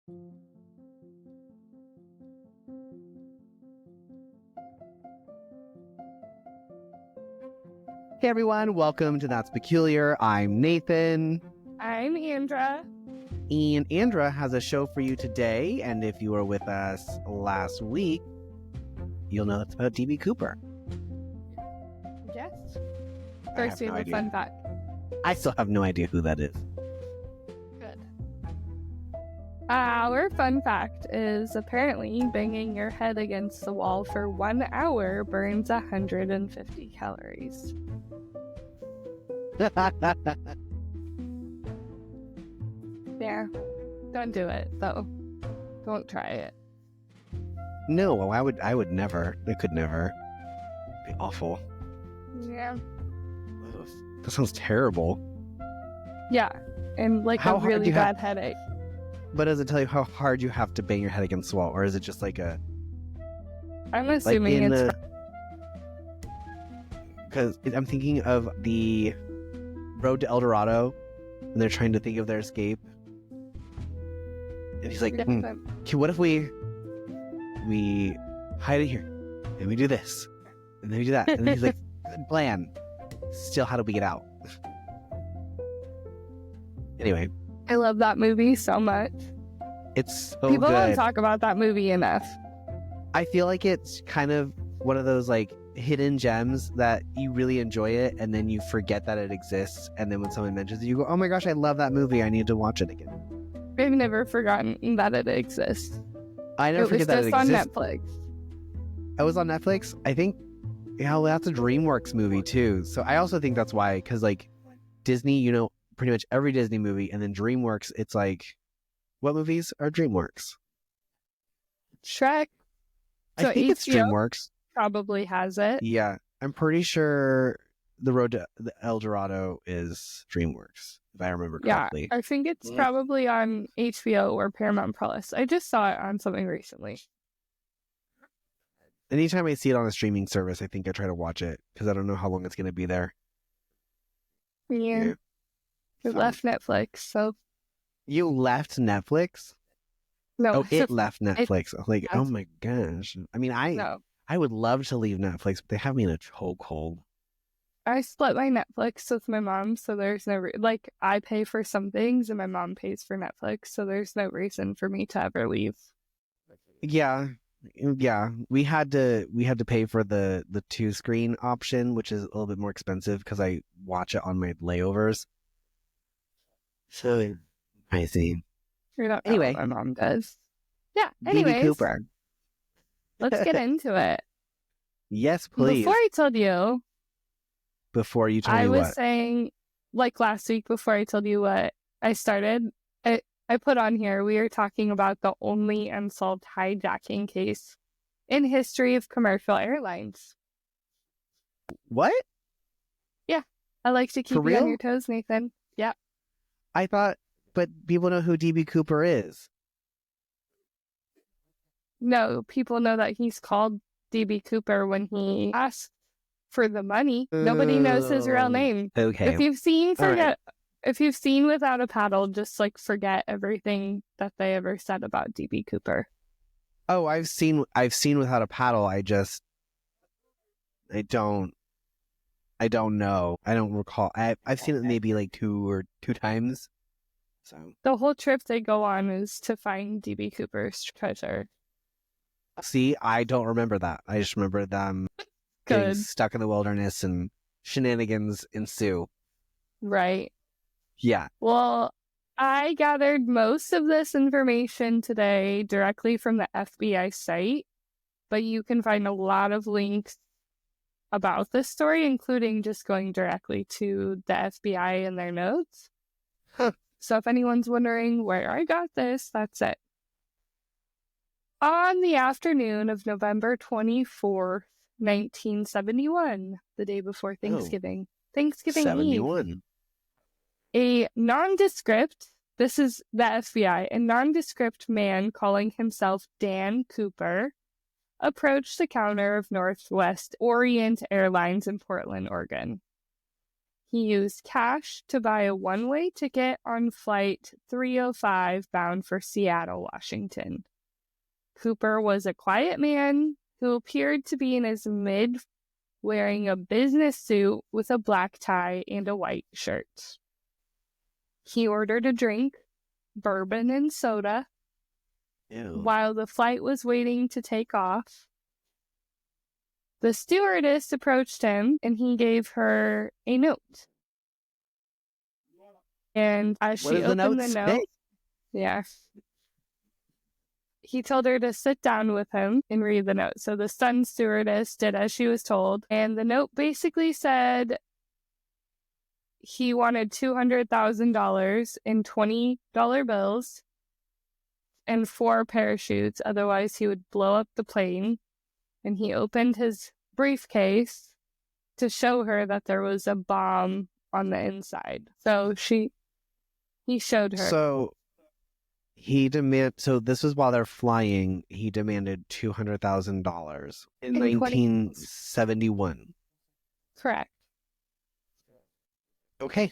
Hey everyone, welcome to That's Peculiar. I'm Nathan. I'm Andra. And Andra has a show for you today, and if you were with us last week, you'll know it's about DB Cooper. Yes. First, we have a fun fact. I still have no idea who that is. Good. Our fun fact is apparently banging your head against the wall for 1 hour burns 150 calories. Yeah. Don't do it, though. Don't try it. No, I would never. I could never. It'd be awful. Yeah. Ugh, that sounds terrible. Yeah. And like How a hard really do you bad headache. But does it tell you how hard you have to bang your head against the wall? Or is it just like a... I'm assuming it's... Because I'm thinking of the Road to El Dorado, and they're trying to think of their escape. And he's like, okay, what if we hide it here, and we do this, and then we do that, and then he's like, good plan. Still, how do we get out? Anyway. I love that movie so much. It's so People good. don't talk about that movie enough. I feel like it's kind of one of those like hidden gems that you really enjoy it, and then you forget that it exists, and then when someone mentions it, you go, oh my gosh, I love that movie, I need to watch it again. I've never forgotten that it exists. I never forget that it exists. It was just on Netflix. It was on Netflix? I think, yeah, well, that's a DreamWorks movie too. So I also think that's why, because like Disney, you know, pretty much every Disney movie, and then DreamWorks, it's like, what movies are DreamWorks? Shrek. So I think it's DreamWorks. Probably has it. Yeah, I'm pretty sure The Road to El Dorado is DreamWorks, if I remember correctly. Yeah, I think it's probably on HBO or Paramount Plus. I just saw it on something recently. Anytime I see it on a streaming service, I think I try to watch it, because I don't know how long it's going to be there. Yeah. It left Netflix, so... You left Netflix? No. Oh, it left Netflix. Like, oh my gosh. I mean, I would love to leave Netflix, but they have me in a chokehold. I split my Netflix with my mom, so there's no... I pay for some things, and my mom pays for Netflix, so there's no reason for me to ever leave. Yeah. We had to pay for the 2-screen option, which is a little bit more expensive, because I watch it on my layovers. So, I see. Anyway, my mom does. Yeah. Anyways, DB Cooper. Let's get into it. Yes, please. Before you told me I was saying, like last week, before I told you what I started, I put on here, we are talking about the only unsolved hijacking case in history of commercial airlines. What? Yeah. I like to keep you on your toes, Nathan. Yeah. I thought, but people know who DB Cooper is. No, people know that he's called DB Cooper when he asked for the money. Nobody knows his real name. Okay. If you've seen Without a Paddle, just like forget everything that they ever said about DB Cooper. Oh, I've seen Without a Paddle. I don't know. I don't recall. I've seen it maybe like two times. So the whole trip they go on is to find DB Cooper's treasure. See, I don't remember that. I just remember them getting stuck in the wilderness and shenanigans ensue. Right. Yeah. Well, I gathered most of this information today directly from the FBI site, but you can find a lot of links about this story, including just going directly to the FBI and their notes. Huh. So if anyone's wondering where I got this, that's it. On the afternoon of November 24th, 1971, the day before Thanksgiving, Thanksgiving 71. Eve, a nondescript, this is the FBI, a nondescript man calling himself Dan Cooper approached the counter of Northwest Orient Airlines in Portland, Oregon. he used cash to buy a one-way ticket on flight 305 bound for Seattle, Washington. Cooper was a quiet man who appeared to be in his mid, wearing a business suit with a black tie and a white shirt. He ordered a drink, bourbon and soda, while the flight was waiting to take off. The stewardess approached him and he gave her a note. And as she opened the note, he told her to sit down with him and read the note. So the stunned stewardess did as she was told. And the note basically said he wanted $200,000 in $20 bills and 4 parachutes. Otherwise, he would blow up the plane. And he opened his briefcase to show her that there was a bomb on the inside. So he showed her. So this was while they're flying. He demanded $200,000 in 1971. Correct. Okay.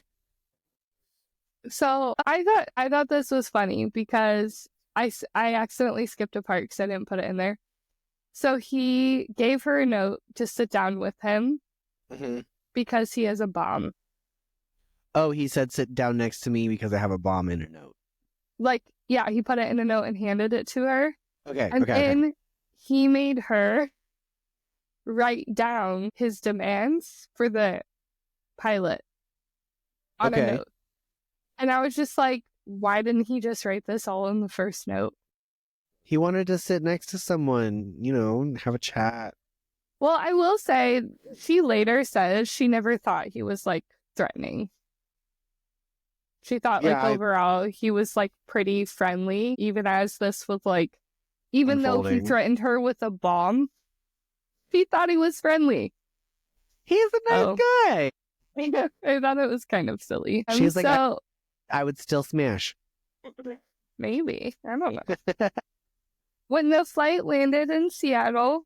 So I thought this was funny because I accidentally skipped a part because I didn't put it in there. So he gave her a note to sit down with him because he has a bomb. Oh, he said, sit down next to me because I have a bomb in a note. He put it in a note and handed it to her. And then he made her write down his demands for the pilot on a note. And I was just like, why didn't he just write this all in the first note? He wanted to sit next to someone, have a chat. Well, I will say, she later says she never thought he was, threatening. She thought, overall, he was, pretty friendly, even as this was, even though he threatened her with a bomb, she thought he was friendly. He's a nice guy. I thought it was kind of silly. She's like, I would still smash. Maybe. I don't know. When the flight landed in Seattle,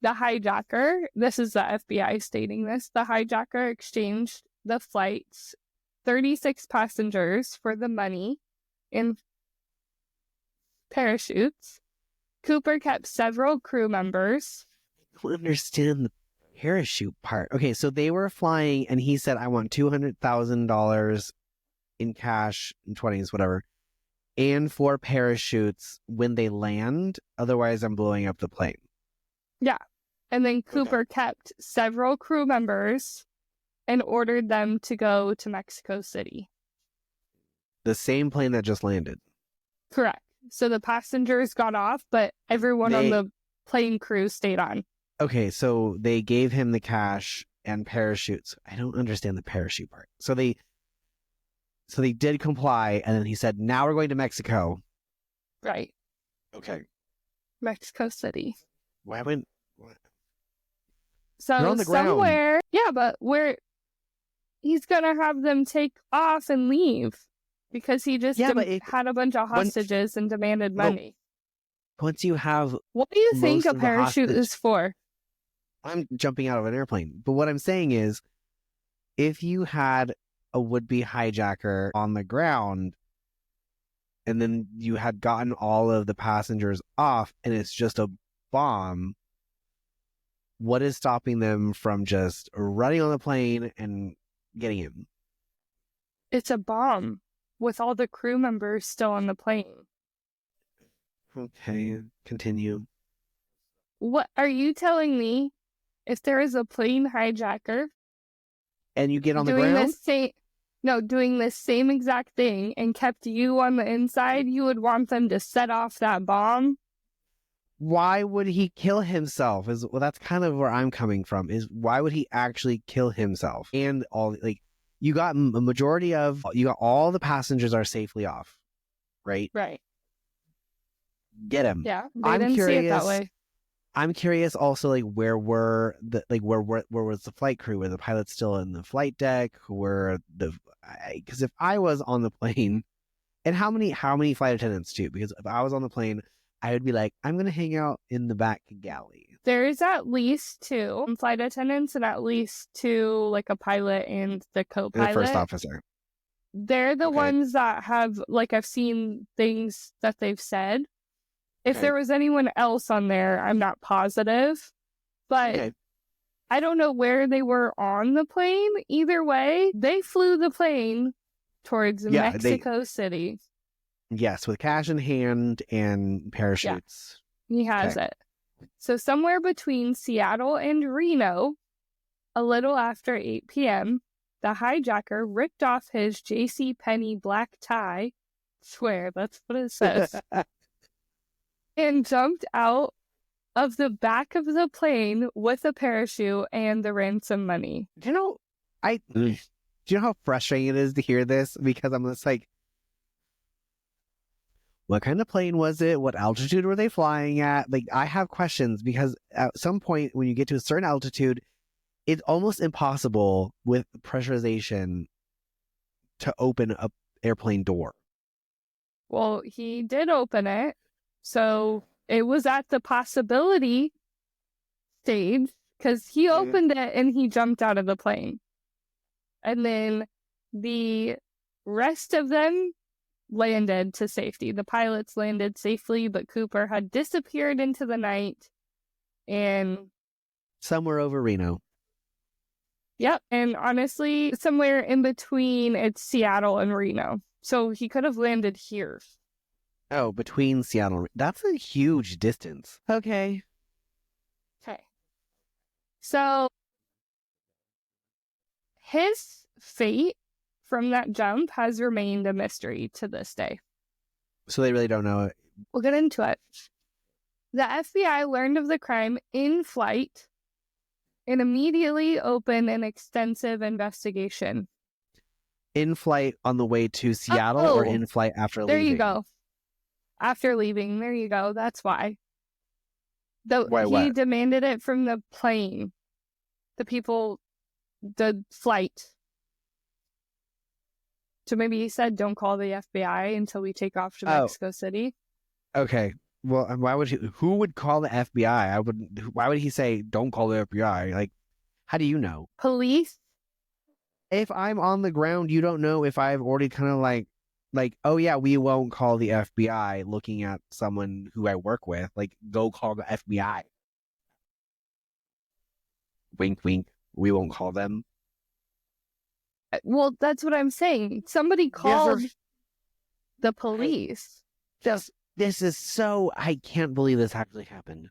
the hijacker, this is the FBI stating this, the hijacker exchanged the flight's 36 passengers for the money in parachutes. Cooper kept several crew members. I don't understand the parachute part. Okay, so they were flying and he said, I want $200,000 in cash, in 20s, whatever, and 4 parachutes when they land. Otherwise, I'm blowing up the plane. Yeah. And then Cooper kept several crew members and ordered them to go to Mexico City. The same plane that just landed. Correct. So the passengers got off, but everyone on the plane crew stayed on. Okay, so they gave him the cash and parachutes. I don't understand the parachute part. So they did comply, and then he said, now we're going to Mexico. Right. Okay. Mexico City. Why wouldn't... So you're on the somewhere... ground. Yeah, but where... He's going to have them take off and leave because he just had a bunch of hostages and demanded money. Once you have... What do you think a parachute is for? I'm jumping out of an airplane. But what I'm saying is, if you had a would-be hijacker on the ground and then you had gotten all of the passengers off and it's just a bomb, what is stopping them from just running on the plane and getting him? It's a bomb with all the crew members still on the plane. Okay, continue. What are you telling me? If there is a plane hijacker and you get on the ground? Doing the same exact thing and kept you on the inside, you would want them to set off that bomb? Why would he kill himself? That's kind of where I'm coming from, is why would he actually kill himself? And you got all the passengers are safely off, right? Right. Get him. Yeah, they didn't see it that way. I'm curious also, where were where was the flight crew? Were the pilots still in the flight deck? Because if I was on the plane, and how many flight attendants too? Because if I was on the plane, I would be like, I'm going to hang out in the back galley. There's at least 2 flight attendants and at least 2, like a pilot and the co-pilot. The first officer. They're the ones that have, like, I've seen things that they've said. If there was anyone else on there, I'm not positive. But I don't know where they were on the plane. Either way, they flew the plane towards Mexico City. Yes, with cash in hand and parachutes. Yeah, he has it. So somewhere between Seattle and Reno, a little after 8 p.m., the hijacker ripped off his JCPenney black tie. Swear, that's what it says. And jumped out of the back of the plane with a parachute and the ransom money. Do you know how frustrating it is to hear this? Because I'm just like, what kind of plane was it? What altitude were they flying at? Like, I have questions because at some point when you get to a certain altitude, it's almost impossible with pressurization to open an airplane door. Well, he did open it. So it was at the possibility stage because he opened it and he jumped out of the plane. And then the rest of them landed to safety. The pilots landed safely, but Cooper had disappeared into the night and somewhere over Reno. Yep. And honestly, somewhere in between, it's Seattle and Reno. So he could have landed here. Oh, between Seattle and Reno. That's a huge distance. Okay. So his fate from that jump has remained a mystery to this day. So they really don't know it. We'll get into it. The FBI learned of the crime in flight and immediately opened an extensive investigation. In flight on the way to Seattle or in flight after leaving? There you go. After leaving. There you go. That's why. He demanded it from the plane. The people, the flight. So maybe he said, don't call the FBI until we take off to Mexico City. Okay. Well, why would who would call the FBI? Why would he say, don't call the FBI? Like, how do you know? Police. If I'm on the ground, you don't know if I've already kind of like, oh yeah, we won't call the FBI looking at someone who I work with. Like, go call the FBI. Wink, wink. We won't call them. Well, that's what I'm saying. Somebody called the police. This is so... I can't believe this actually happened.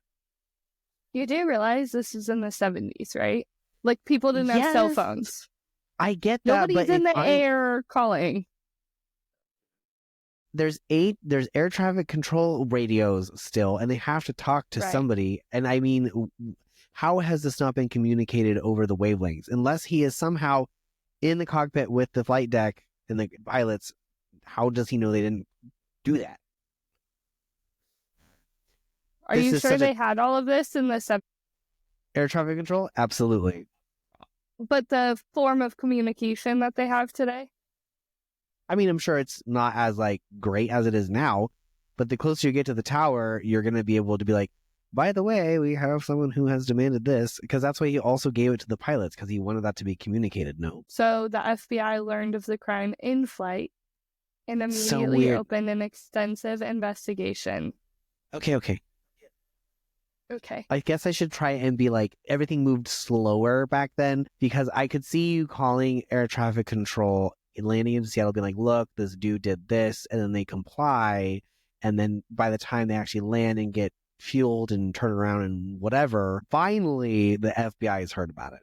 You do realize this is in the 70s, right? Like, people didn't have cell phones. I get that, Nobody's in the air calling. There's air traffic control radios still, and they have to talk to somebody. And I mean, how has this not been communicated over the wavelengths? Unless he is somehow in the cockpit with the flight deck and the pilots, how does he know they didn't do that? Are you sure they had all of this in the air traffic control? Absolutely. But the form of communication that they have today? I mean, I'm sure it's not as great as it is now, but the closer you get to the tower, you're going to be able to be like, by the way, we have someone who has demanded this, because that's why he also gave it to the pilots, because he wanted that to be communicated. No. So the FBI learned of the crime in flight and immediately opened an extensive investigation. Okay. I guess I should try and be like, everything moved slower back then, because I could see you calling air traffic control and landing in Seattle, being like, look, this dude did this, and then they comply, and then by the time they actually land and get fueled and turn around and whatever, finally the FBI has heard about it.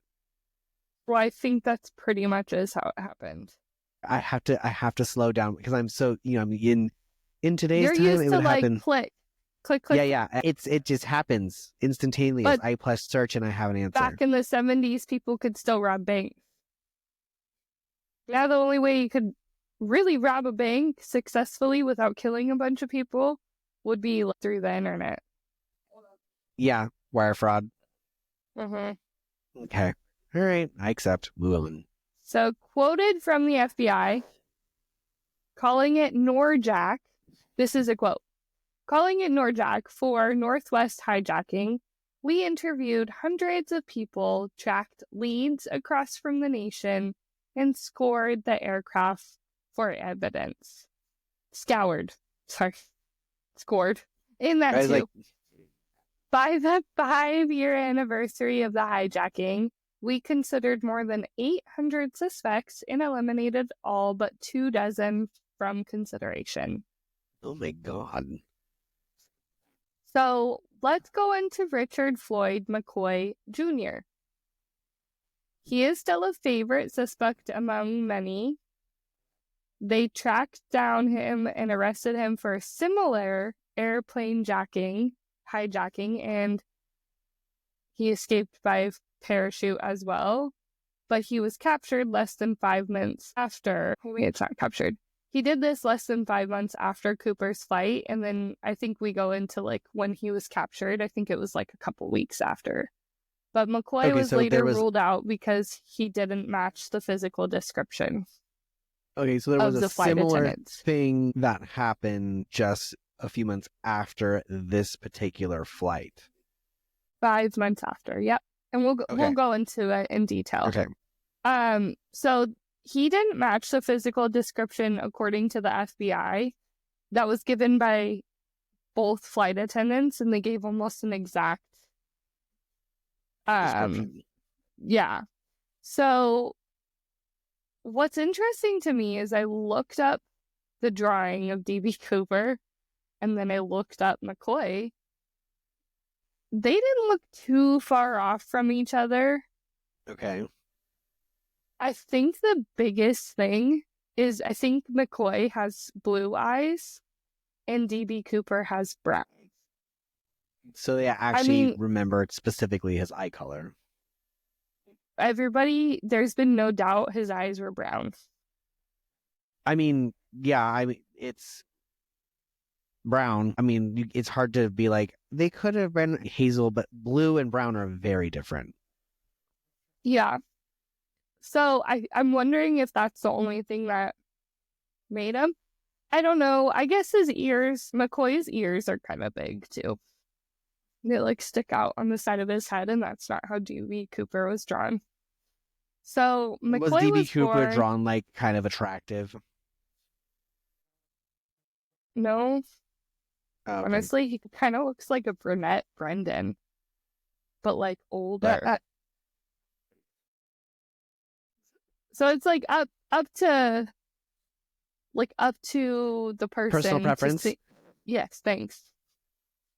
Well, I think that's pretty much is how it happened. I have to slow down because I'm so, I mean, in today's You're time, used it to would happen. Click. Yeah. It just happens instantaneously. I press search and I have an answer. Back in the 70s, people could still rob banks. Now the only way you could really rob a bank successfully without killing a bunch of people would be through the internet. Yeah, wire fraud. Mm-hmm. Okay. All right, I accept. Move on. So, quoted from the FBI, calling it NORJAC, this is a quote, calling it NORJAC for Northwest hijacking, We interviewed hundreds of people, tracked leads across from the nation, and scored the aircraft for evidence. Scored in that too. By the 5-year anniversary of the hijacking, we considered more than 800 suspects and eliminated all but 24 from consideration. Oh my God. So let's go into Richard Floyd McCoy Jr. He is still a favorite suspect among many. They tracked down him and arrested him for a similar airplane hijacking, and he escaped by parachute as well. But he was captured less than 5 months after. It's not captured. He did this less than 5 months after Cooper's flight, and then I think we go into like when he was captured. I think it was like a couple weeks after. But McCoy was later ruled out because he didn't match the physical description. Okay, so there was a similar thing that happened just a few months after this particular flight. 5 months after, yep. And we'll go into it in detail. Okay. So he didn't match the physical description according to the FBI that was given by both flight attendants, and they gave almost an exact description. Yeah. So what's interesting to me is I looked up the drawing of D.B. Cooper, and then I looked up McCoy. They didn't look too far off from each other. Okay. I think the biggest thing is I think McCoy has blue eyes and D.B. Cooper has brown. So they actually remembered specifically his eye color. There's been no doubt his eyes were brown. It's brown. It's hard to be like, they could have been hazel, but blue and brown are very different. Yeah. So I'm wondering if that's the only thing that made him. I don't know. I guess McCoy's ears are kind of big too. They like stick out on the side of his head, and that's not how D.B. Cooper was drawn. So McCoy was D.B. Cooper drawn like kind of attractive? No. Oh, okay. Honestly, he kind of looks like a brunette Brendan, but like older. So it's like up to the person. Personal preference? Yes, thanks.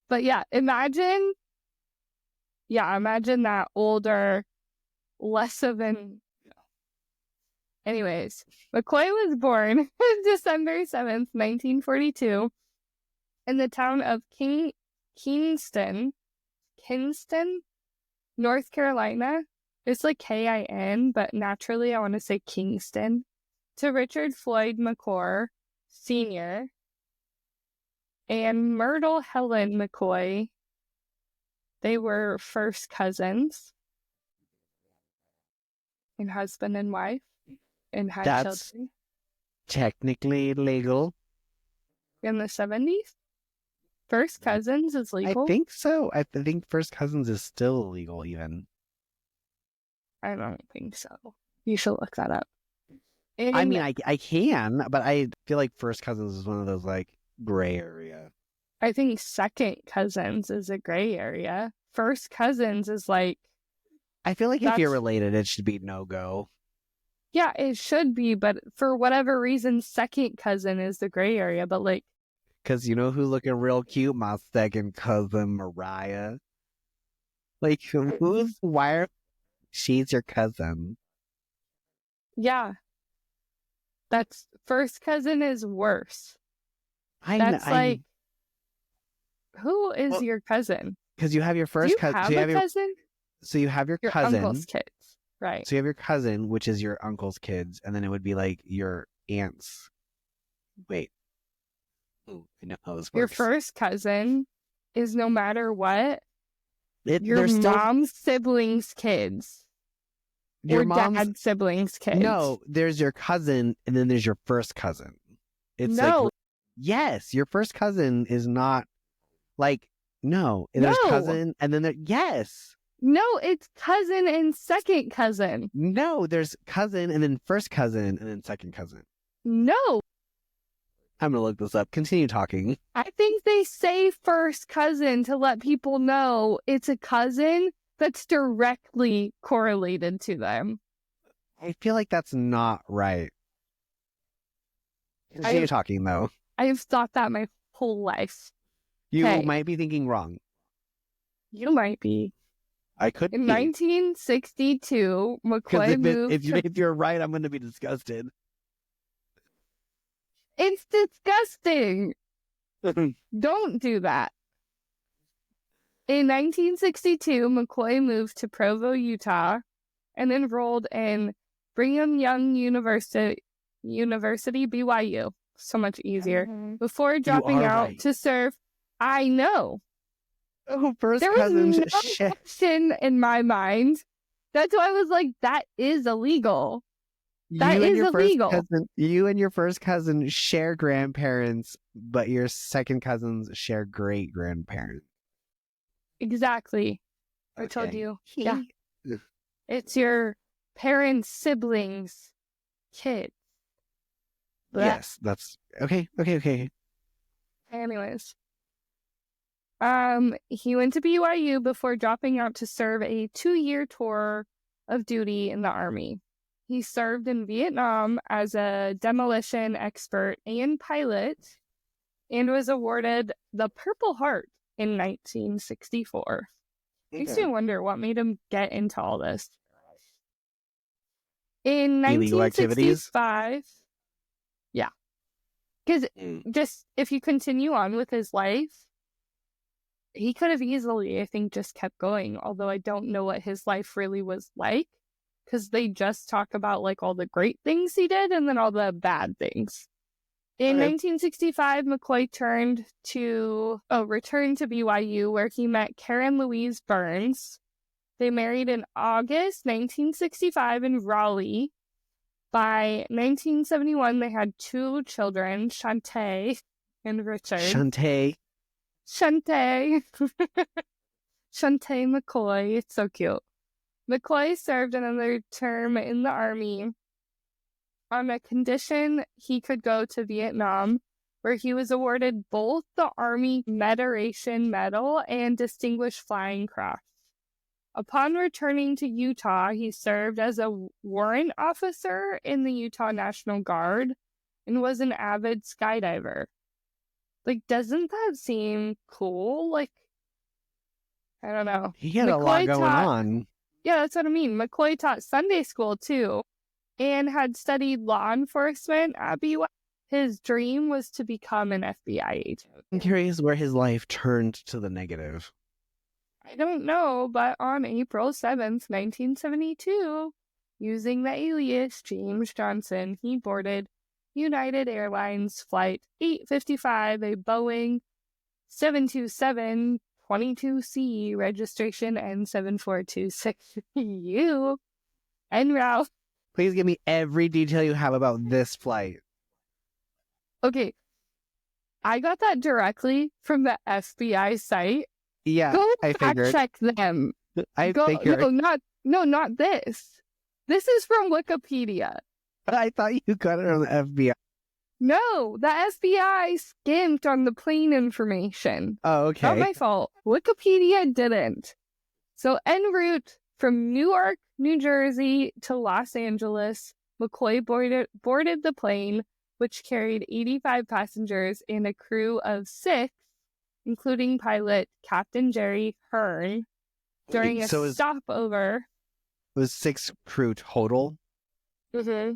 But yeah, imagine that older, less of an... Anyways, McCoy was born December 7th, 1942, in the town of Kinston, North Carolina. It's like K-I-N, but naturally I want to say Kingston. To Richard Floyd McCoy Sr. and Myrtle Helen McCoy. They were first cousins and husband and wife and had children. Technically legal. In the 70s? First cousins is legal? I think so. I think first cousins is still illegal even. I don't think so. You should look that up. I can, but I feel like first cousins is one of those like gray area. I think second cousins is a gray area. First cousins is like... I feel like if you're related, it should be no-go. Yeah, it should be, but for whatever reason, second cousin is the gray area, but like... Because you know who's looking real cute? My second cousin, Mariah. Like, she's your cousin. Yeah. That's... First cousin is worse. Who is your cousin? Because you have your first cousin. Do you have a cousin? So you have your cousin. Uncle's kids. Right. So you have your cousin, which is your uncle's kids, and then it would be like your aunt's. Wait. Ooh, I know how this works. Your first cousin is no matter what, your mom's siblings' kids. Your dad's siblings' kids. No, there's your cousin, and then there's your first cousin. It's no. Yes, your first cousin is not like No, and there's No. cousin, and then yes. No, it's cousin and second cousin. No, there's cousin, and then first cousin, and then second cousin. No. I'm gonna look this up. Continue talking. I think they say first cousin to let people know it's a cousin that's directly correlated to them. I feel like that's not right. Continue talking, though. I've thought that my whole life. You Okay. might be thinking wrong. You might be. I could In be. 1962, McCoy moved. If you're right, I'm going to be disgusted. It's disgusting. Don't do that. In 1962, McCoy moved to Provo, Utah, and enrolled in Brigham Young University, BYU. So much easier. Before dropping out to serve. I know. Oh, first there cousin. was no question in my mind. That's why I was like, that is illegal. That is illegal. You and your first cousin share grandparents, but your second cousins share great grandparents. Exactly. Okay. I told you. Yeah. It's your parents' siblings' kids. Yes, that's okay. Anyways. He went to BYU before dropping out to serve a 2-year tour of duty in the Army. He served in Vietnam as a demolition expert and pilot and was awarded the Purple Heart in 1964. Makes me wonder what made him get into all this. In 1965, yeah. Because just if you continue on with his life, he could have easily, I think, just kept going, although I don't know what his life really was like, because they just talk about like all the great things he did and then all the bad things. In 1965, McCoy returned to BYU, where he met Karen Louise Burns. They married in August 1965 in Raleigh. By 1971, they had 2 children, Shantae and Richard. Shantae McCoy. It's so cute. McCoy served another term in the Army on a condition he could go to Vietnam, where he was awarded both the Army Decoration Medal and Distinguished Flying Cross. Upon returning to Utah, he served as a warrant officer in the Utah National Guard and was an avid skydiver. Like, doesn't that seem cool? Like, I don't know. He had a lot going on. Yeah, that's what I mean. McCoy taught Sunday school, too, and had studied law enforcement at BYU. His dream was to become an FBI agent. I'm curious where his life turned to the negative. I don't know, but on April 7th, 1972, using the alias James Johnson, he boarded United Airlines Flight 855, a Boeing 727-22C, registration N7426U, en route. Please give me every detail you have about this flight. Okay, I got that directly from the FBI site. Yeah, go I figured. Check them. Figured. Not this. This is from Wikipedia. I thought you got it on the FBI. No, the FBI skimped on the plane information. Oh, okay. Not my fault. Wikipedia didn't. So en route from Newark, New Jersey to Los Angeles, McCoy boarded the plane, which carried 85 passengers and a crew of 6, including pilot Captain Jerry Hearn, during a stopover. It was 6 crew total? Mm-hmm.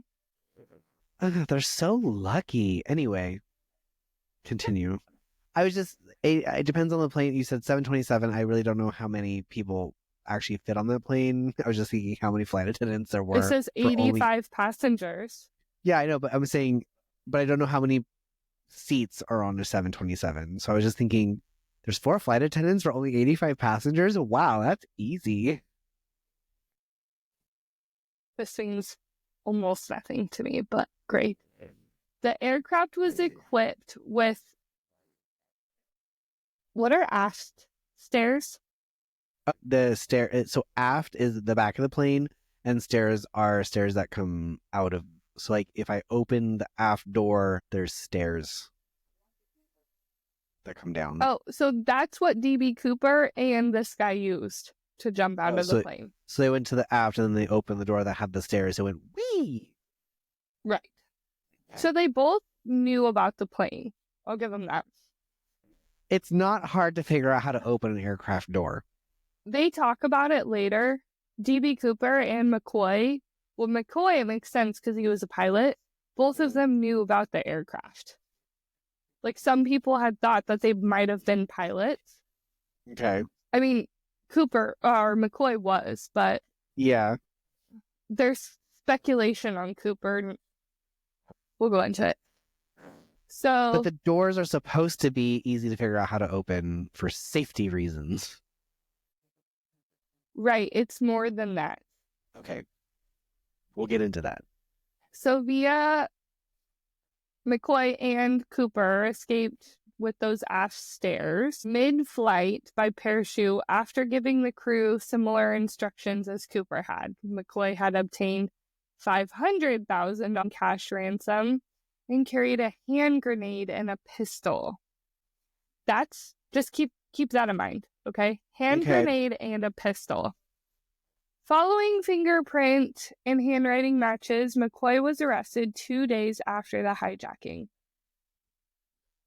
They're so lucky. Anyway, continue. I was just, it depends on the plane. You said 727. I really don't know how many people actually fit on that plane. I was just thinking how many flight attendants there were. It says 85 passengers. Yeah, I know, but I'm saying, but I don't know how many seats are on a 727. So I was just thinking, there's 4 flight attendants for only 85 passengers? Wow, that's easy. This seems almost nothing to me, but great. The aircraft was equipped with what are asked stairs? The stair. So aft is the back of the plane, and stairs are stairs that come out of. So like if I open the aft door, there's stairs that come down. Oh, so that's what DB Cooper and this guy used to jump out of the plane. So they went to the aft and then they opened the door that had the stairs. It went wee. Right. So they both knew about the plane. I'll give them that. It's not hard to figure out how to open an aircraft door. They talk about it later. DB Cooper and McCoy. Well, McCoy, it makes sense because he was a pilot. Both of them knew about the aircraft. Like, some people had thought that they might have been pilots. Okay. I mean, Cooper or McCoy was, but yeah, there's speculation on Cooper. We'll go into it. So, but the doors are supposed to be easy to figure out how to open for safety reasons. Right, it's more than that. Okay. We'll get into that. So via McCoy and Cooper escaped with those aft stairs mid-flight by parachute after giving the crew similar instructions as Cooper had. McCoy had obtained $500,000 on cash ransom and carried a hand grenade and a pistol. That's just keep that in mind, okay? Hand grenade and a pistol. Following fingerprint and handwriting matches, McCoy was arrested 2 days after the hijacking.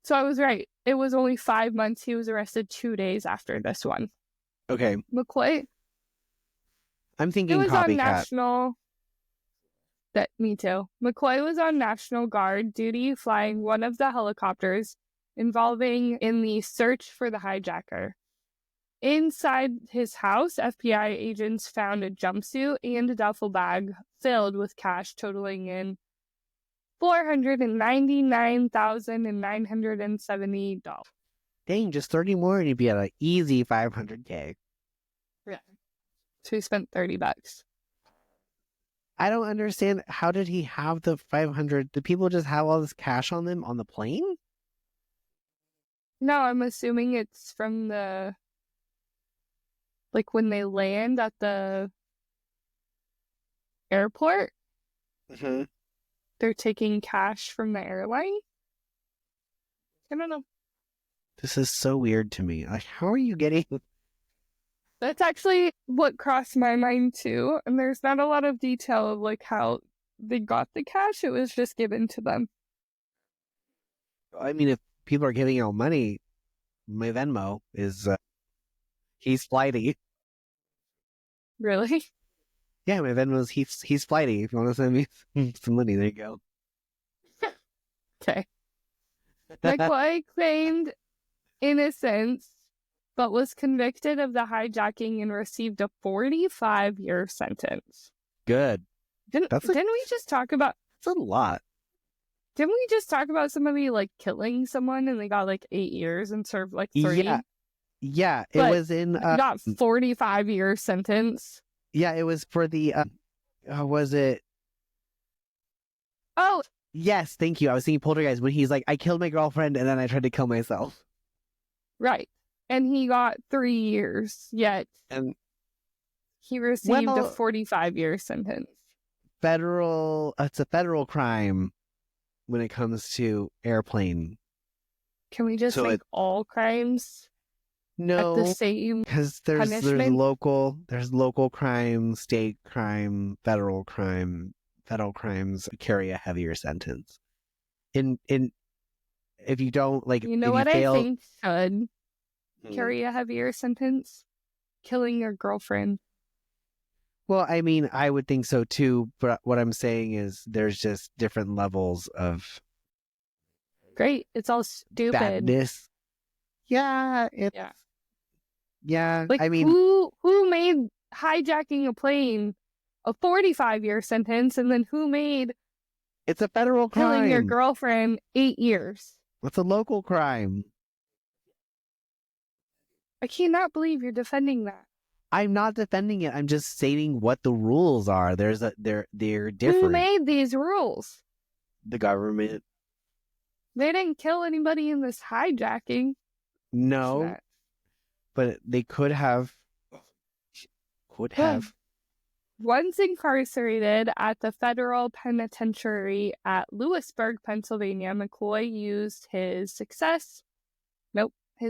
So I was right. It was only 5 months. He was arrested 2 days after this one. Okay. McCoy. I'm thinking it was copycat. On national. Me too. McCoy was on National Guard duty flying one of the helicopters involving in the search for the hijacker. Inside his house, FBI agents found a jumpsuit and a duffel bag filled with cash totaling in $499,970. Dang, just 30 more and you'd be at an easy $500K. Yeah. So he spent $30. I don't understand. How did he have the 500? Do people just have all this cash on them on the plane? No, I'm assuming it's from the... Like when they land at the airport, they're taking cash from the airline. I don't know. This is so weird to me. Like, how are you getting... That's actually what crossed my mind too. And there's not a lot of detail of like how they got the cash. It was just given to them. I mean, if people are giving out money, my Venmo is... he's flighty. Really? Yeah, my Venmo's he's flighty. If you want to send me some money, there you go. Okay. McCoy claimed innocence, but was convicted of the hijacking and received a 45-year sentence. Good. Didn't we just talk about... That's a lot. Didn't we just talk about somebody like killing someone and they got like 8 years and served like 3? Yeah, it was in... not 45-year sentence. Yeah, it was for the... was it... Oh! Yes, thank you. I was thinking Poltergeist when he's like, I killed my girlfriend and then I tried to kill myself. Right. And he got 3 years, yet and he received a 45-year sentence. It's a federal crime when it comes to airplane. Can we just make all crimes... No, at the same because there's local crime, state crime, federal crime. Federal crimes carry a heavier sentence. If you don't like, you know what I think should carry a heavier sentence? Killing your girlfriend. Well, I mean, I would think so too. But what I'm saying is, there's just different levels of. Great, it's all stupid. Badness. Yeah. Yeah. Like, I mean, who made hijacking a plane a 45-year sentence, and then who made it's a federal crime. Killing your girlfriend 8 years? It's a local crime. I cannot believe you're defending that. I'm not defending it. I'm just stating what the rules are. They're different. Who made these rules? The government. They didn't kill anybody in this hijacking. No. but they could have. Once incarcerated at the federal penitentiary at Lewisburg, Pennsylvania, McCoy used his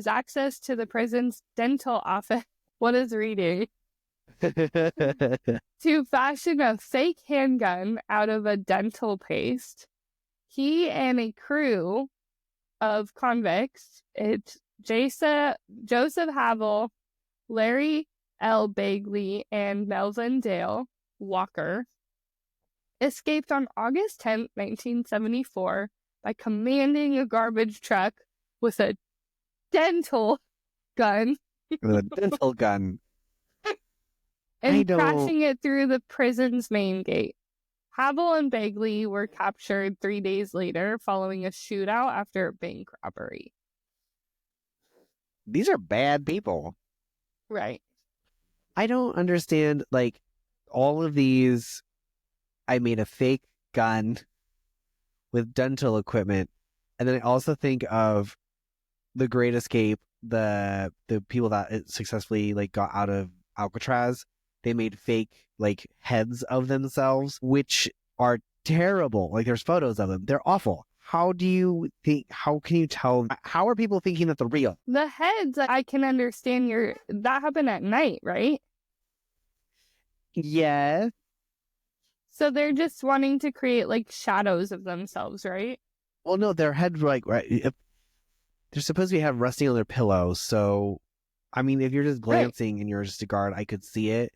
access to the prison's dental office. What is reading? To fashion a fake handgun out of a dental paste. He and a crew of convicts, it's Joseph Havel, Larry L. Bagley, and Melvin Dale Walker, escaped on August 10, 1974, by commanding a garbage truck with a dental gun. With a dental gun. And crashing it through the prison's main gate. Havel and Bagley were captured 3 days later following a shootout after a bank robbery. These are bad people. Right. I don't understand, like, all of these. I made a fake gun with dental equipment. And then I also think of The Great Escape, the people that successfully, like, got out of Alcatraz. They made fake, like, heads of themselves, which are terrible. Like, there's photos of them. They're awful. How can you tell? How are people thinking that they're real? The heads, I can understand that happened at night, right? Yeah. So they're just wanting to create, like, shadows of themselves, right? Well, no, their head, like, right, they're supposed to have resting on their pillow. So, I mean, if you're just glancing and you're just a guard, I could see it.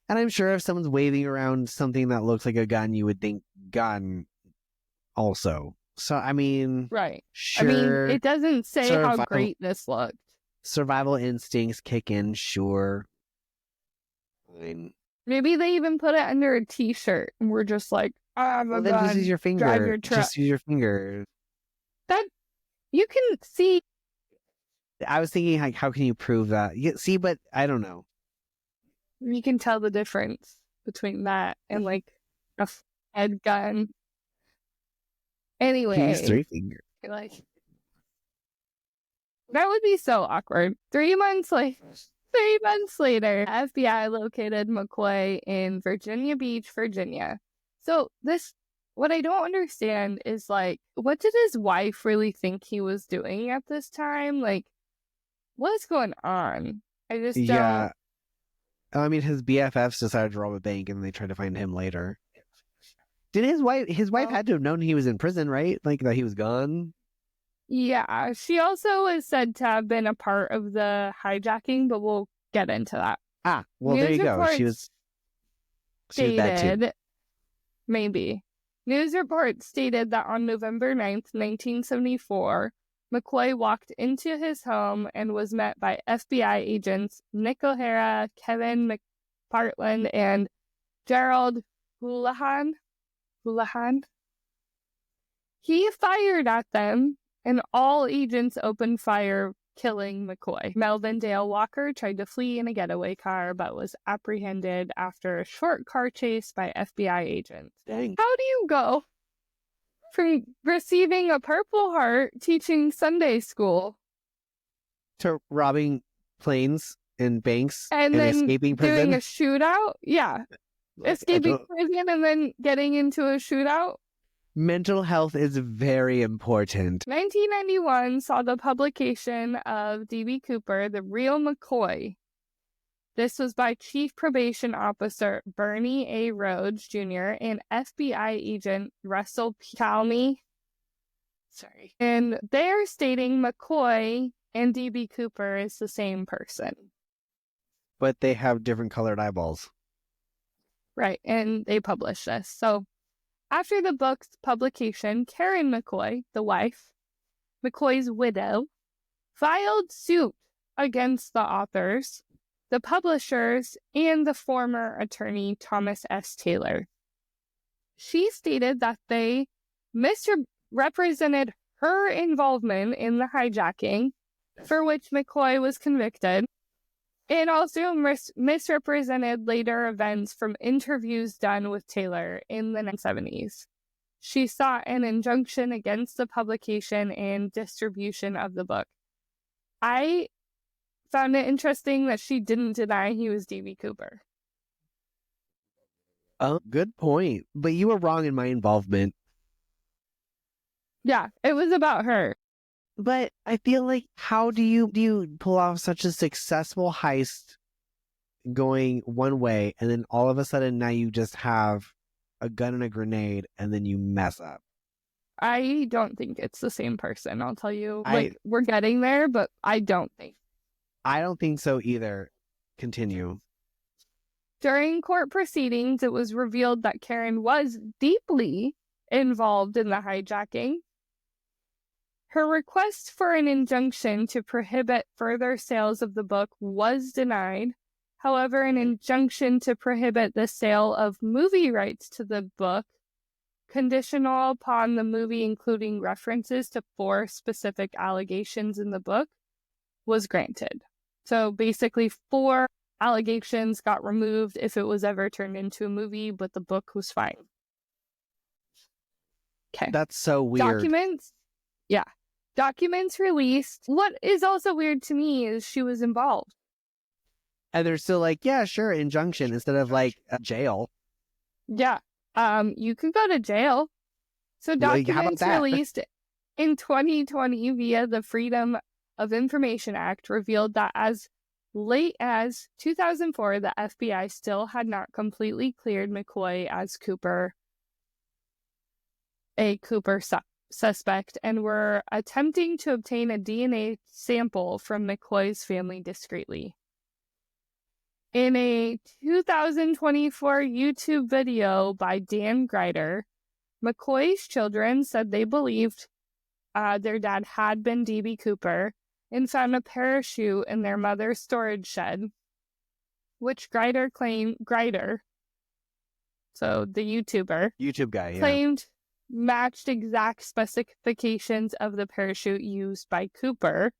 And I'm sure if someone's waving around something that looks like a gun, you would think gun also. So, I mean... Right. Sure. I mean, it doesn't say how great this looked. Survival instincts kick in, sure. Fine. Maybe they even put it under a t-shirt and we're just like, then just use your finger. Drive your truck. Just use your finger. That, you can see... I was thinking, like, how can you prove that? See, but I don't know. You can tell the difference between that and, like, a head gun. Anyway. Use 3 fingers. Like, that would be so awkward. 3 months later, FBI located McCoy in Virginia Beach, Virginia. So what I don't understand is, like, what did his wife really think he was doing at this time? Like, what's going on? I just don't... Yeah. I mean, his BFFs decided to rob a bank and they tried to find him later. Did his wife had to have known he was in prison, right? Like, that he was gone? Yeah, she also is said to have been a part of the hijacking, but we'll get into that. Well, there you go. She was that too. Maybe. News reports stated that on November 9th, 1974, McCoy walked into his home and was met by FBI agents Nick O'Hara, Kevin McPartland, and Gerald Houlihan. He fired at them, and all agents opened fire, killing McCoy. Melvin Dale Walker tried to flee in a getaway car, but was apprehended after a short car chase by FBI agents. Dang. How do you go from receiving a Purple Heart teaching Sunday school to robbing planes and banks and then escaping prison? Doing a shootout? Yeah. Escaping prison and then getting into a shootout? Mental health is very important. 1991 saw the publication of D.B. Cooper, The Real McCoy. This was by Chief Probation Officer Bernie A. Rhodes Jr. and FBI agent Russell P. Talmy. And they're stating McCoy and D.B. Cooper is the same person. But they have different colored eyeballs. Right, and they published this. So after the book's publication, Karen McCoy, the wife, McCoy's widow, filed suit against the authors, the publishers, and the former attorney Thomas S. Taylor. She stated that they misrepresented her involvement in the hijacking, for which McCoy was convicted, and also misrepresented later events from interviews done with Taylor in the 1970s. She sought an injunction against the publication and distribution of the book. I found it interesting that she didn't deny he was DB Cooper. Oh, good point. But you were wrong in my involvement. Yeah, it was about her. But I feel like, how do you pull off such a successful heist going one way, and then all of a sudden now you just have a gun and a grenade, and then you mess up? I don't think it's the same person. I'll tell you. We're getting there, but I don't think. I don't think so either. Continue. During court proceedings, it was revealed that Karen was deeply involved in the hijacking. Her request for an injunction to prohibit further sales of the book was denied. However, an injunction to prohibit the sale of movie rights to the book, conditional upon the movie including references to 4 specific allegations in the book, was granted. So basically 4 allegations got removed if it was ever turned into a movie, but the book was fine. Okay. That's so weird. Documents released. What is also weird to me is she was involved. And they're still like, yeah, sure, injunction instead of like a jail. Yeah. You could go to jail. So documents released in 2020 via the Freedom of Information Act revealed that as late as 2004, the FBI still had not completely cleared McCoy as a Cooper suspect, and were attempting to obtain a DNA sample from McCoy's family discreetly. In a 2024 YouTube video by Dan Grider, McCoy's children said they believed their dad had been DB Cooper and found a parachute in their mother's storage shed, which Grider, so the YouTube guy, claimed matched exact specifications of the parachute used by Cooper.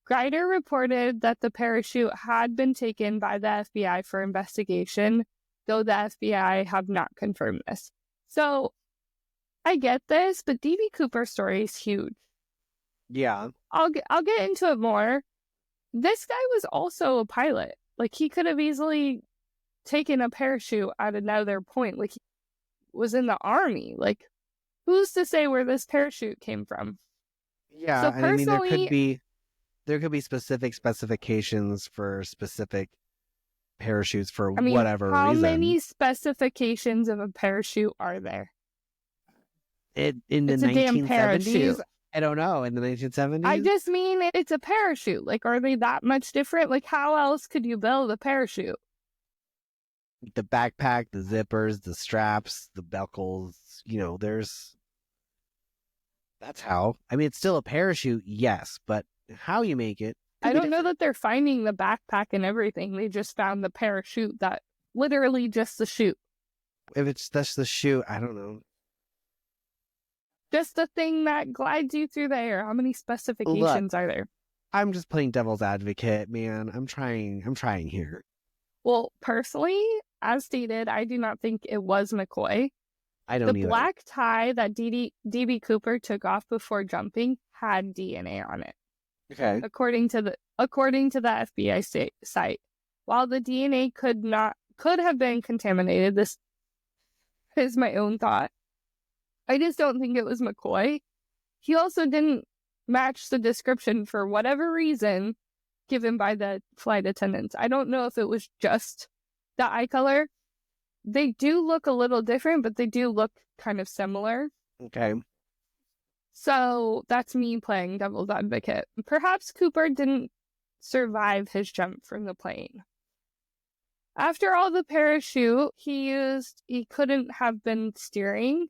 Grider reported that the parachute had been taken by the FBI for investigation, though the FBI have not confirmed this. So, I get this, but DB Cooper's story is huge. Yeah. I'll get into it more. This guy was also a pilot. Like, he could have easily taken a parachute at another point. Like, he was in the Army. Like, who's to say where this parachute came from? Yeah, so and I mean, there could be specific specifications for specific parachutes for whatever reason. How many specifications of a parachute are there? In the 1970s? I don't know. In the 1970s? I just mean it's a parachute. Like, are they that much different? Like, how else could you build a parachute? The backpack, the zippers, the straps, the buckles, that's how. I mean, it's still a parachute, yes, but how you make it. I don't know that they're finding the backpack and everything. They just found the parachute, that literally just the chute. If it's just the chute, I don't know. Just the thing that glides you through the air. How many specifications are there? I'm just playing devil's advocate, man. I'm trying here. Well, personally, as stated, I do not think it was McCoy. I don't either. The black tie that DB Cooper took off before jumping had DNA on it. Okay. According to the FBI site, while the DNA could have been contaminated, this is my own thought. I just don't think it was McCoy. He also didn't match the description for whatever reason given by the flight attendants. I don't know if it was just the eye color. They do look a little different, but they do look kind of similar. Okay. So that's me playing devil's advocate. Perhaps Cooper didn't survive his jump from the plane. After all the parachute he couldn't have been steering.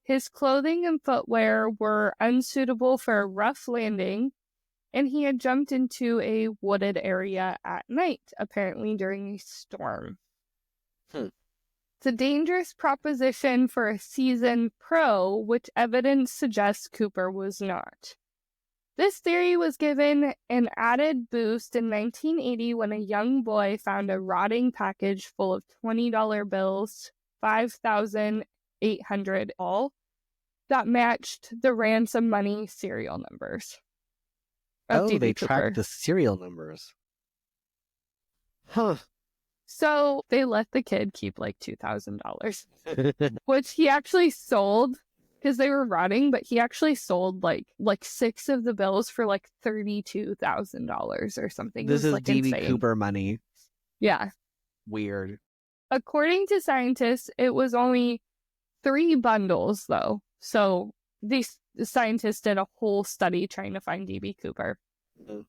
His clothing and footwear were unsuitable for a rough landing, and he had jumped into a wooded area at night, apparently during a storm. It's a dangerous proposition for a seasoned pro, which evidence suggests Cooper was not. This theory was given an added boost in 1980 when a young boy found a rotting package full of $20 bills, 5,800 all, that matched the ransom money serial numbers. of Oh, DB they Cooper. tracked the serial numbers. Huh. So they let the kid keep like $2,000, which he actually sold because they were rotting, but he actually sold like 6 of the bills for like $32,000 or something. This is like DB insane. Cooper money. Yeah. Weird. According to scientists, it was only 3 bundles though. So the scientists did a whole study trying to find DB Cooper.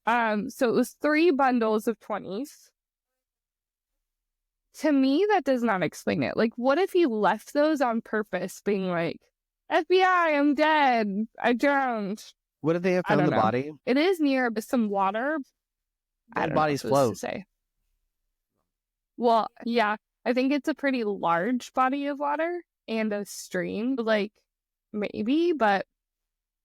So it was 3 bundles of 20s. To me, that does not explain it. Like, what if he left those on purpose, being like, FBI, I'm dead. I drowned. What if they have found the body? It is near some water. I don't know bodies what else float. to say. Well, yeah, I think it's a pretty large body of water and a stream. Like, maybe, but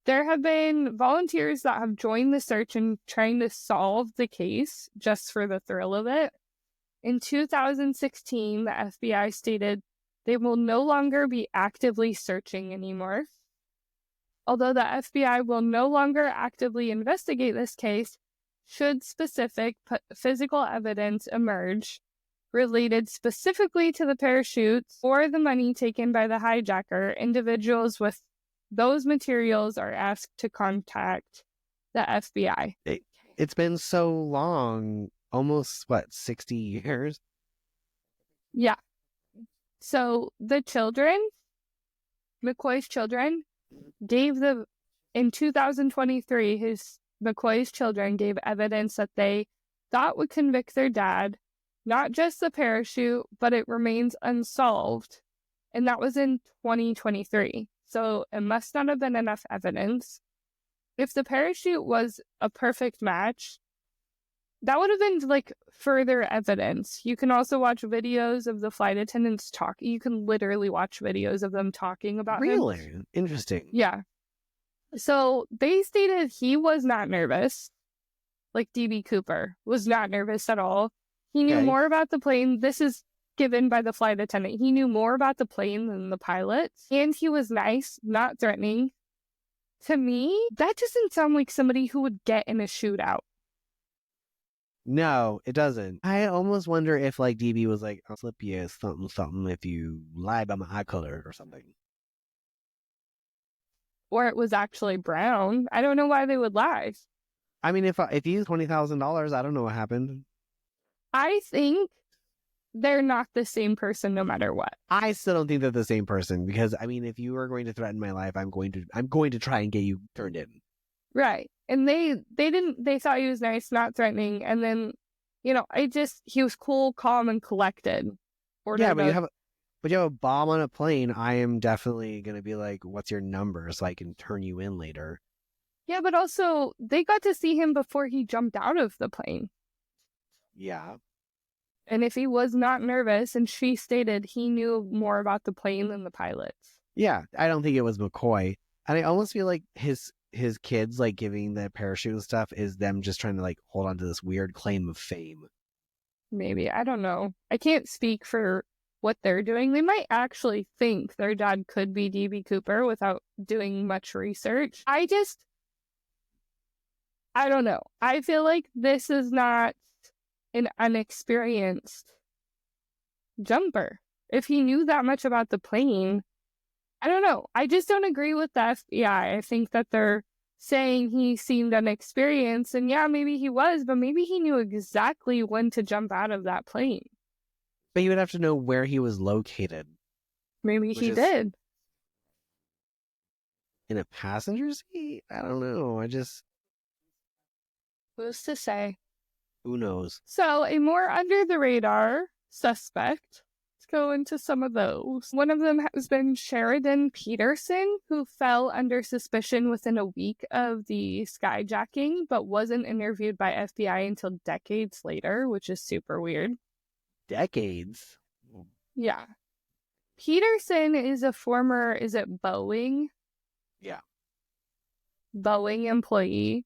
there have been volunteers that have joined the search and trying to solve the case just for the thrill of it. In 2016, the FBI stated they will no longer be actively searching anymore. Although the FBI will no longer actively investigate this case, should specific physical evidence emerge related specifically to the parachutes or the money taken by the hijacker, individuals with those materials are asked to contact the FBI. It's been so long. Almost, 60 years? Yeah. So the children, McCoy's children, in 2023, McCoy's children gave evidence that they thought would convict their dad, not just the parachute, but it remains unsolved. And that was in 2023. So it must not have been enough evidence. If the parachute was a perfect match, that would have been like further evidence. You can also watch videos of the flight attendants talk. You can literally watch videos of them talking about him. Really? Interesting. Yeah. So they stated he was not nervous. Like DB Cooper was not nervous at all. He knew more about the plane. This is given by the flight attendant. He knew more about the plane than the pilot. And he was nice, not threatening. To me, that doesn't sound like somebody who would get in a shootout. No, it doesn't. I almost wonder if like DB was like, I'll slip you something if you lie about my eye color or something. Or it was actually brown. I don't know why they would lie. I mean, if you use $20,000, I don't know what happened. I think they're not the same person no matter what. I still don't think they're the same person because I mean, if you are going to threaten my life, I'm going to try and get you turned in. Right. And they thought he was nice, not threatening. And then, he was cool, calm, and collected. Yeah, but you have a bomb on a plane. I am definitely going to be like, what's your number so I can turn you in later. Yeah, but also they got to see him before he jumped out of the plane. Yeah. And if he was not nervous, and she stated he knew more about the plane than the pilots. Yeah, I don't think it was McCoy. And I almost feel like his kids like giving the parachute and stuff is them just trying to like hold on to this weird claim of fame. Maybe. I don't know. I can't speak for what they're doing. They might actually think their dad could be DB Cooper without doing much research. I don't know. I feel like this is not an unexperienced jumper. If he knew that much about the plane, I don't know. I just don't agree with the FBI. I think that they're saying he seemed inexperienced, and yeah, maybe he was, but maybe he knew exactly when to jump out of that plane. But you would have to know where he was located. Maybe he did. In a passenger seat? I don't know. Who's to say? Who knows? So, a more under-the-radar suspect. Let's go into some of those. One of them has been Sheridan Peterson, who fell under suspicion within a week of the skyjacking, but wasn't interviewed by FBI until decades later, which is super weird. Decades? Yeah. Peterson is a former, is it Boeing? Yeah. Boeing employee.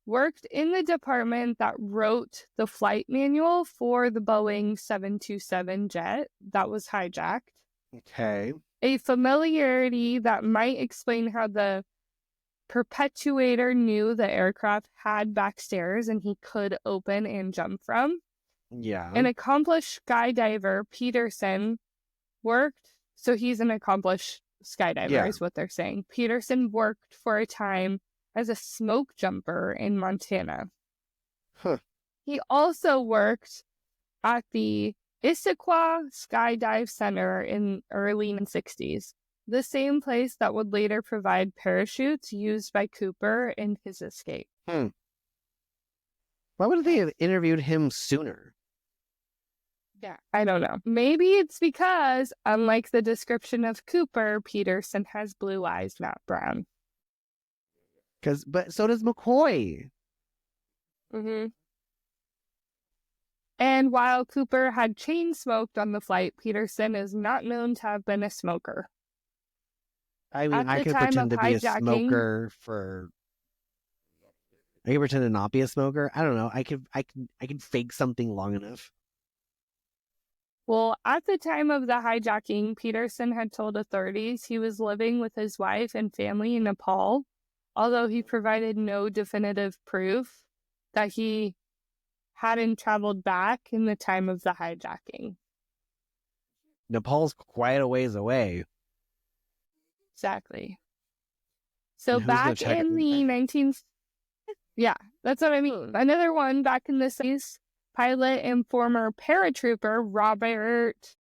Worked in the department that wrote the flight manual for the Boeing 727 jet that was hijacked. Okay. A familiarity that might explain how the perpetuator knew the aircraft had back stairs and he could open and jump from. Yeah. An accomplished skydiver, Peterson, worked. So he's an accomplished skydiver, is what they're saying. Peterson worked for a time as a smoke jumper in Montana. Huh. He also worked at the Issaquah Skydive Center in early 60s, the same place that would later provide parachutes used by Cooper in his escape. Why would they have interviewed him sooner? Yeah, I don't know. Maybe it's because, unlike the description of Cooper, Peterson has blue eyes, not brown. But so does McCoy. Mm-hmm. And while Cooper had chain smoked on the flight, Peterson is not known to have been a smoker. I mean, I could pretend to be a smoker for. I could pretend to not be a smoker. I don't know. I could fake something long enough. Well, at the time of the hijacking, Peterson had told authorities he was living with his wife and family in Nepal, although he provided no definitive proof that he hadn't traveled back in the time of the hijacking. Nepal's quite a ways away. Exactly. So back in the 19th... Yeah, that's what I mean. Another one back in the 60s, pilot and former paratrooper Robert.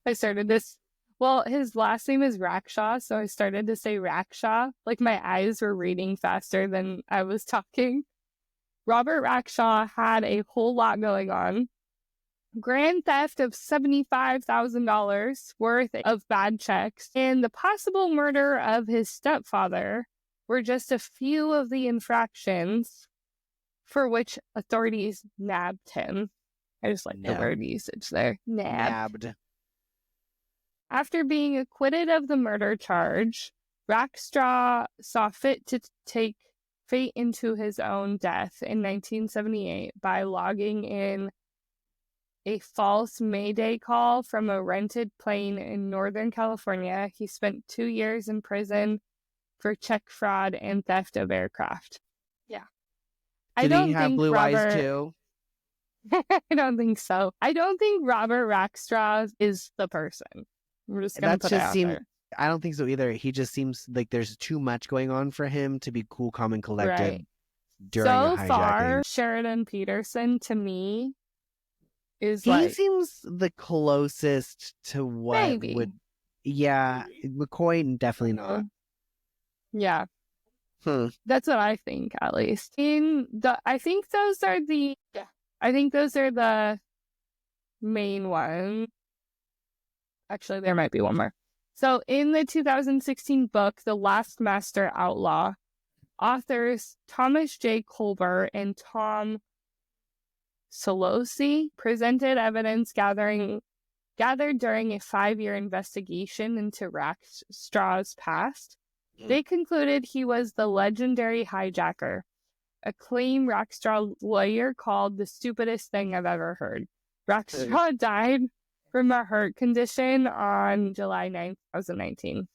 I started this. Well, his last name is Rackshaw, so I started to say Rackshaw. Like my eyes were reading faster than I was talking. Robert Rackshaw had a whole lot going on. Grand theft of $75,000 worth of bad checks and the possible murder of his stepfather were just a few of the infractions for which authorities nabbed him. I just like the word usage there. Nabbed. After being acquitted of the murder charge, Rackshaw saw fit to take fate into his own death in 1978 by logging in a false Mayday call from a rented plane in Northern California. He spent 2 years in prison for check fraud and theft of aircraft. Yeah. Did he have blue eyes too? I don't think so. I don't think Robert Rackstraw is the person. We're just going to put it out there. I don't think so either. He just seems like there's too much going on for him to be cool, calm, and collected during a hijacking. So far, Sheridan Peterson, to me, is he seems the closest to what would... Yeah, McCoy, definitely not. Yeah. That's what I think, at least. I think those are the main ones. Actually, there might be one more. So in the 2016 book, The Last Master Outlaw, authors Thomas J. Colbert and Tom Solosi presented evidence gathered during a 5-year investigation into Rackstraw's past. They concluded he was the legendary hijacker, a claim Rackstraw lawyer called the stupidest thing I've ever heard. Rackstraw died from a heart condition on July 9th, 2019.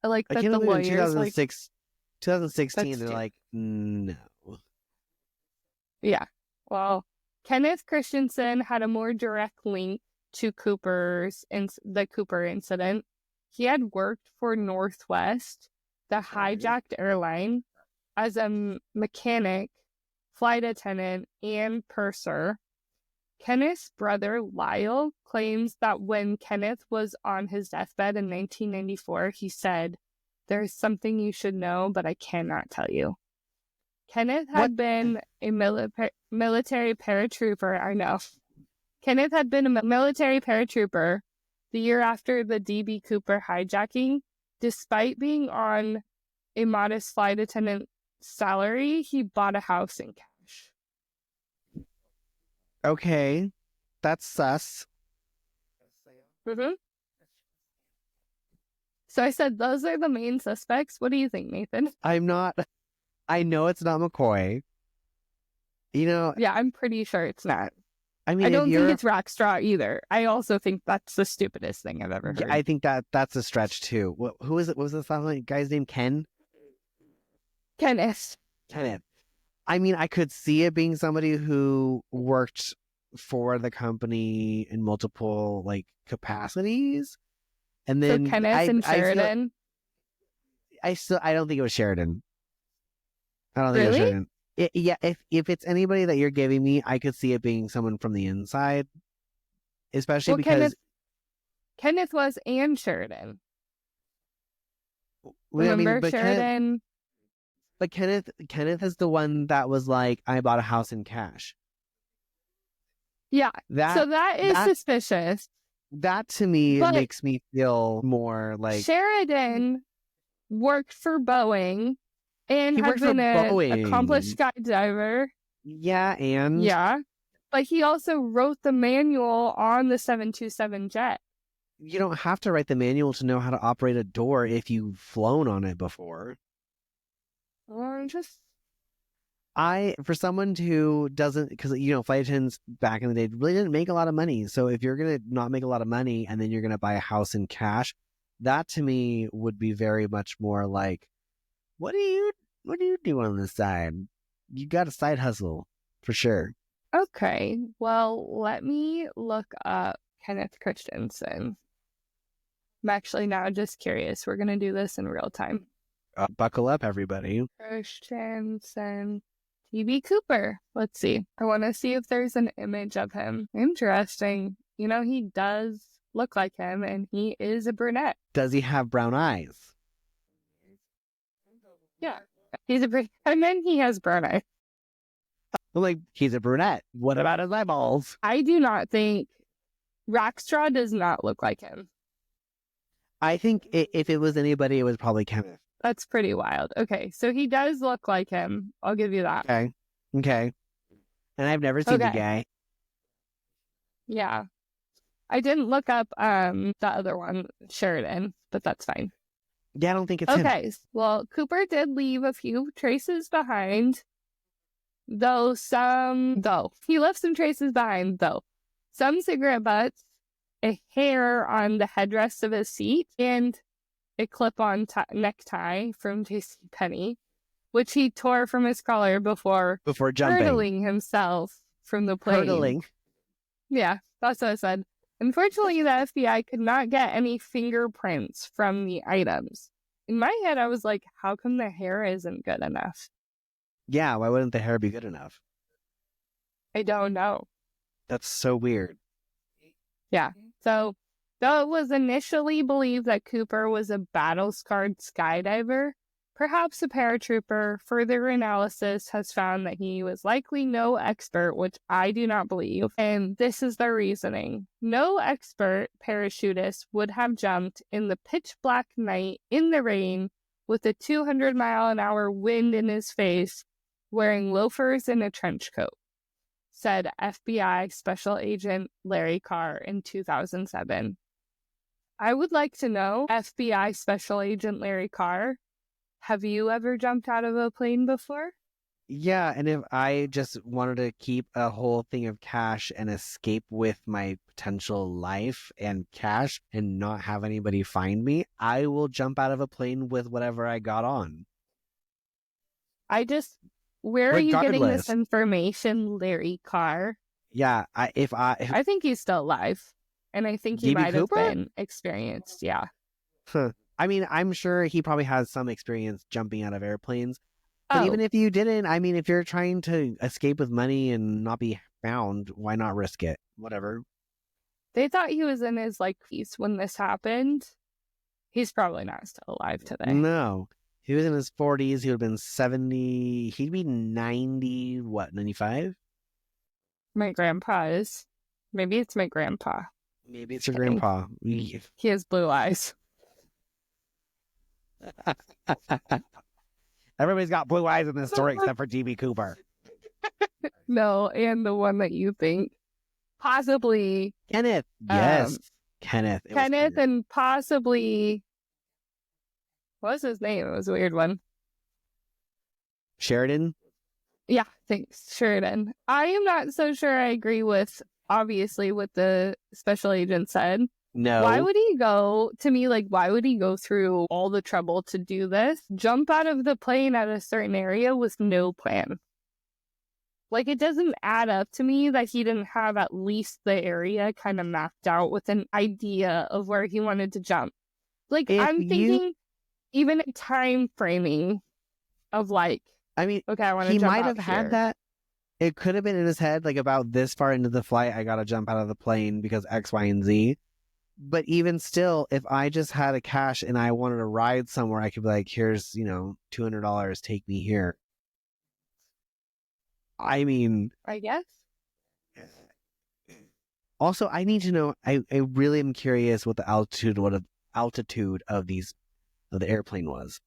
I like that the lawyers... 2016, they're like, no. Yeah. Well, Kenneth Christensen had a more direct link to the Cooper incident. He had worked for Northwest, the hijacked airline, as a mechanic, flight attendant, and purser. Kenneth's brother, Lyle, claims that when Kenneth was on his deathbed in 1994, he said, "There's something you should know, but I cannot tell you." Kenneth had been a military paratrooper. I know. Kenneth had been a military paratrooper the year after the D.B. Cooper hijacking. Despite being on a modest flight attendant salary, he bought a house in cash. Okay, that's sus. So I said those are the main suspects. What do you think, Nathan? I know it's not McCoy. Yeah, I'm pretty sure it's not. I mean, I if don't think you're, it's Rackstraw either. I also think that's the stupidest thing I've ever heard. I think that's a stretch too. Who is it? What was this last guy's name? Ken? Kenneth. Kenneth. I mean, I could see it being somebody who worked for the company in multiple like capacities, and So then Kenneth and I feel Sheridan. I don't think it was Sheridan. I don't think it was Really? Sheridan. Yeah, if it's anybody that you're giving me, I could see it being someone from the inside, especially Well, because Kenneth was and Sheridan. I mean, Remember Sheridan? but Kenneth is the one that was like, I bought a house in cash. Yeah. That So that is that suspicious. that to me But makes me feel more like Sheridan worked for Boeing and he had worked for been an accomplished Boeing. skydiver. Yeah, and Yeah. But he also wrote the manual on the 727 jet. you don't have to write the manual to know how to operate a door if you've flown on it before. Or just For someone who doesn't, because flight attendants back in the day really didn't make a lot of money. So if you're gonna not make a lot of money and then you're gonna buy a house in cash, that to me would be very much more like, what do you do on the side? You got a side hustle for sure. okay. Well, let me look up Kenneth Christensen. I'm actually now just curious. We're gonna do this in real time. Buckle up, everybody. Christensen. T.B. Cooper. Let's see. I want to see if there's an image of him. Interesting. He does look like him, and he is a brunette. Does he have brown eyes? Yeah. And then he has brown eyes. I'm like, he's a brunette. What about his eyeballs? I do not think Rackstraw does not look like him. I think if it was anybody, it was probably Kenneth. That's pretty wild. Okay, so he does look like him. I'll give you that. Okay. And I've never seen the Okay. guy. Yeah. I didn't look up the other one, Sheridan, but that's fine. Yeah, I don't think it's him. Okay, well, Cooper did leave a few traces behind, he left some traces behind, though. Some cigarette butts, a hair on the headrest of his seat, and a clip-on necktie from JCPenney, which he tore from his collar before jumping. hurtling himself from the plane. Hurtling? Yeah, that's what I said. Unfortunately, the FBI could not get any fingerprints from the items. In my head, I was like, how come the hair isn't good enough? Yeah, why wouldn't the hair be good enough? I don't know. That's so weird. Yeah. So, though it was initially believed that Cooper was a battle-scarred skydiver, perhaps a paratrooper, further analysis has found that he was likely no expert, which I do not believe. And this is their reasoning. No expert parachutist would have jumped in the pitch-black night in the rain with a 200-mile-an-hour wind in his face, wearing loafers and a trench coat, said FBI Special Agent Larry Carr in 2007. I would like to know, FBI Special Agent Larry Carr, have you ever jumped out of a plane before? Yeah, and if I just wanted to keep a whole thing of cash and escape with my potential life and cash and not have anybody find me, I will jump out of a plane with whatever I got on. Where are you getting Regardless. this information, Larry Carr? Yeah, I think he's still alive. And I think he DB might have Cooper? been experienced, yeah. I mean, I'm sure he probably has some experience jumping out of airplanes. But even Oh, if you didn't, I mean, if you're trying to escape with money and not be found, why not risk it? Whatever. they thought he was in his piece when this happened. He's probably not still alive today. No. He was in his 40s. He would have been 70. He'd be 90, 95? My grandpa is. Maybe it's my grandpa. Maybe it's your grandpa. He has blue eyes. Everybody's got blue eyes in this story except for DB Cooper. No, and the one that you think. Possibly. Kenneth. Yes. Kenneth. Kenneth and possibly. What was his name? It was a weird one. Sheridan? Yeah, thanks. Sheridan. I am not so sure I agree with obviously what the special agent said. No. Why would he go, to me, like, why would he go through all the trouble to do this? Jump out of the plane at a certain area with no plan. Like, it doesn't add up to me that he didn't have at least the area kind of mapped out with an idea of where he wanted to jump. Like, I'm thinking even a time framing of like, I mean, okay, I want to he jump might out have had here. that. It could have been in his head, like about this far into the flight, I gotta jump out of the plane because X, Y, and Z. But even still, if I just had a cash and I wanted to ride somewhere, I could be like, here's, $200, take me here. I mean, I guess. also, I need to know, I really am curious what the altitude of the airplane was.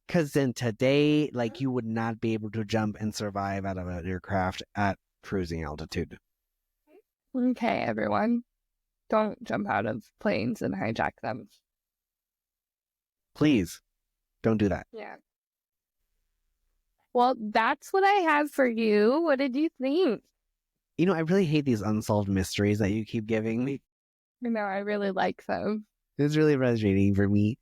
Because then today, like, you would not be able to jump and survive out of an aircraft at cruising altitude. Okay, everyone. Don't jump out of planes and hijack them. Please, don't do that. Yeah. Well, that's what I have for you. What did you think? I really hate these unsolved mysteries that you keep giving me. I really like them. It's really frustrating for me.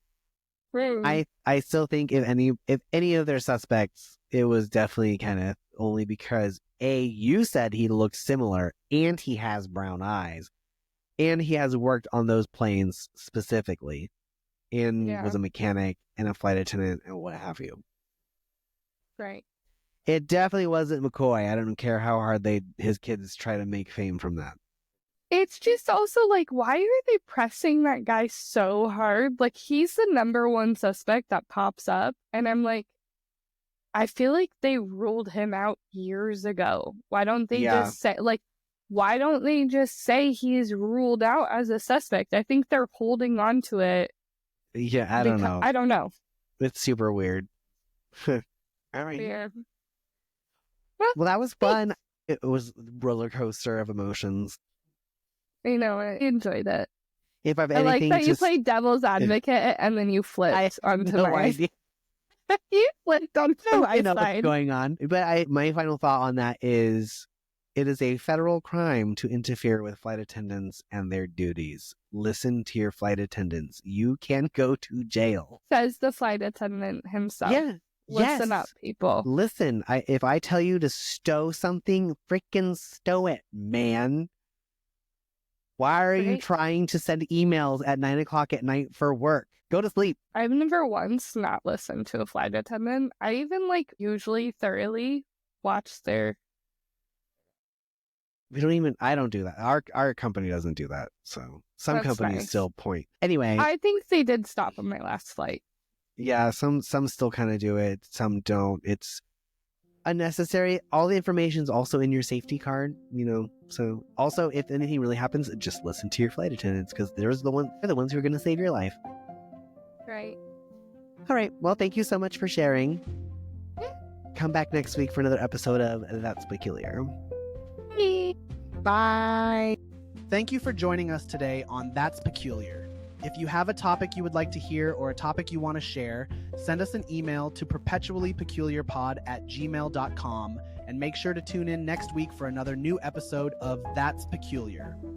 I still think if any of their suspects, it was definitely Kenneth, only because you said he looked similar and he has brown eyes and he has worked on those planes specifically and was a mechanic and a flight attendant and what have you. Right. It definitely wasn't McCoy. I don't care how hard his kids try to make fame from that. It's just also like, why are they pressing that guy so hard? Like, he's the number one suspect that pops up. And I'm like, I feel like they ruled him out years ago. Why don't they just say, like, why don't they just say he's ruled out as a suspect? I think they're holding on to it. Yeah, I don't know. I don't know. It's super weird. All right. Yeah. Well, that was fun. It was a roller coaster of emotions. I enjoyed it. If I've I like anything, that you played devil's advocate and then you flipped onto no my idea. You flipped onto my I know side. what's going on. But my final thought on that is, it is a federal crime to interfere with flight attendants and their duties. Listen to your flight attendants. You can go to jail. Says the flight attendant himself. Yeah. Listen up, people. Listen, if I tell you to stow something, freaking stow it, man. Why are you trying to send emails at 9:00 at night for work? Go to sleep. I've never once not listened to a flight attendant. I even usually thoroughly watch their. I don't do that. Our company doesn't do that. So some companies still point. Anyway. I think they did stop on my last flight. Yeah, some still kind of do it. Some don't. It's unnecessary. All the information's also in your safety card, So also, if anything really happens, just listen to your flight attendants because they're the ones who are going to save your life. Right. All right. Well, thank you so much for sharing. Come back next week for another episode of That's Peculiar. Bye. Thank you for joining us today on That's Peculiar. If you have a topic you would like to hear or a topic you want to share, send us an email to perpetuallypeculiarpod@gmail.com and make sure to tune in next week for another new episode of That's Peculiar.